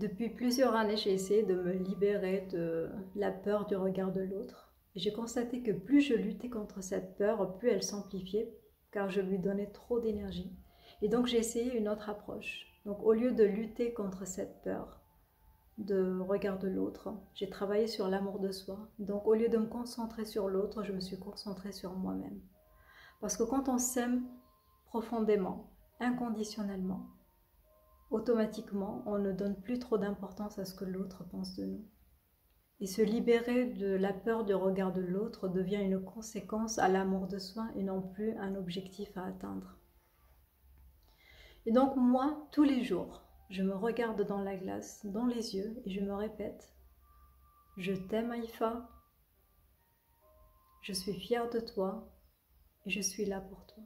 Depuis plusieurs années, j'ai essayé de me libérer de la peur du regard de l'autre. Et j'ai constaté que plus je luttais contre cette peur, plus elle s'amplifiait, car je lui donnais trop d'énergie. Et donc j'ai essayé une autre approche. Donc au lieu de lutter contre cette peur de regard de l'autre, j'ai travaillé sur l'amour de soi. Donc au lieu de me concentrer sur l'autre, je me suis concentrée sur moi-même. Parce que quand on s'aime profondément, inconditionnellement, automatiquement, on ne donne plus trop d'importance à ce que l'autre pense de nous. Et se libérer de la peur du regard de l'autre devient une conséquence à l'amour de soi et non plus un objectif à atteindre. Et donc moi, tous les jours, je me regarde dans la glace, dans les yeux, et je me répète, je t'aime Haïfa, je suis fière de toi et je suis là pour toi.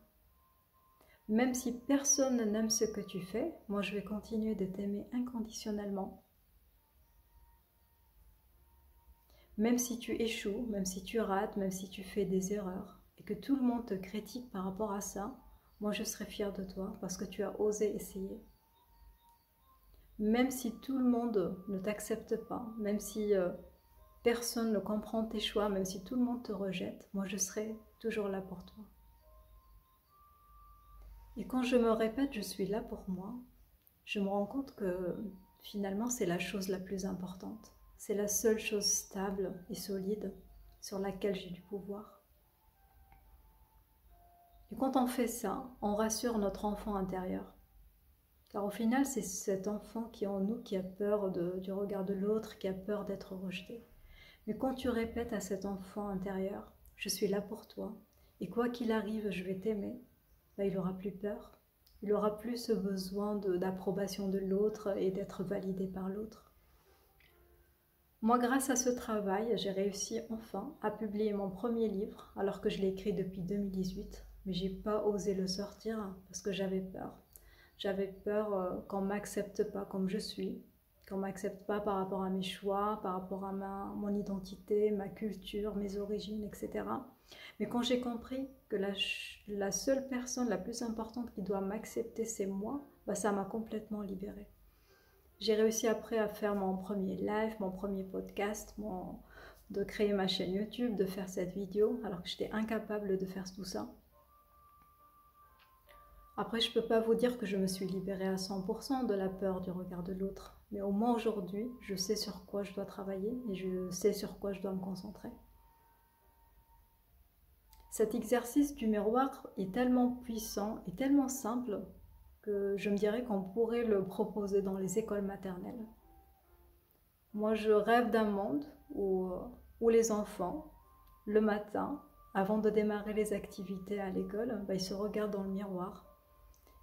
Même si personne n'aime ce que tu fais, moi je vais continuer de t'aimer inconditionnellement. Même si tu échoues, même si tu rates, même si tu fais des erreurs, et que tout le monde te critique par rapport à ça, moi je serai fière de toi parce que tu as osé essayer. Même si tout le monde ne t'accepte pas, même si personne ne comprend tes choix, même si tout le monde te rejette, moi je serai toujours là pour toi. Et quand je me répète, je suis là pour moi, je me rends compte que finalement c'est la chose la plus importante. C'est la seule chose stable et solide sur laquelle j'ai du pouvoir. Et quand on fait ça, on rassure notre enfant intérieur. Car au final, c'est cet enfant qui est en nous qui a peur du regard de l'autre, qui a peur d'être rejeté. Mais quand tu répètes à cet enfant intérieur, je suis là pour toi, et quoi qu'il arrive, je vais t'aimer, ben, il n'aura plus peur. Il n'aura plus ce besoin d'approbation de l'autre et d'être validé par l'autre. Moi, grâce à ce travail, j'ai réussi enfin à publier mon premier livre, alors que je l'ai écrit depuis 2018, mais j'ai pas osé le sortir parce que j'avais peur. J'avais peur qu'on ne m'accepte pas comme je suis, qu'on ne m'accepte pas par rapport à mes choix, par rapport à mon identité, ma culture, mes origines, etc. Mais quand j'ai compris que la seule personne la plus importante qui doit m'accepter, c'est moi, bah ça m'a complètement libérée. J'ai réussi après à faire mon premier live, mon premier podcast, de créer ma chaîne YouTube, de faire cette vidéo, alors que j'étais incapable de faire tout ça. Après, je ne peux pas vous dire que je me suis libérée à 100% de la peur du regard de l'autre. Mais au moins aujourd'hui, je sais sur quoi je dois travailler et je sais sur quoi je dois me concentrer. Cet exercice du miroir est tellement puissant et tellement simple que je me dirais qu'on pourrait le proposer dans les écoles maternelles. Moi, je rêve d'un monde où les enfants, le matin, avant de démarrer les activités à l'école, ils se regardent dans le miroir.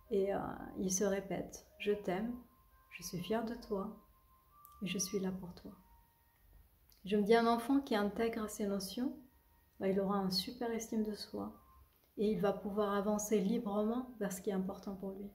Et il se répète, je t'aime, je suis fière de toi et je suis là pour toi. Je me dis, un enfant qui intègre ces notions, il aura un super estime de soi et il va pouvoir avancer librement vers ce qui est important pour lui.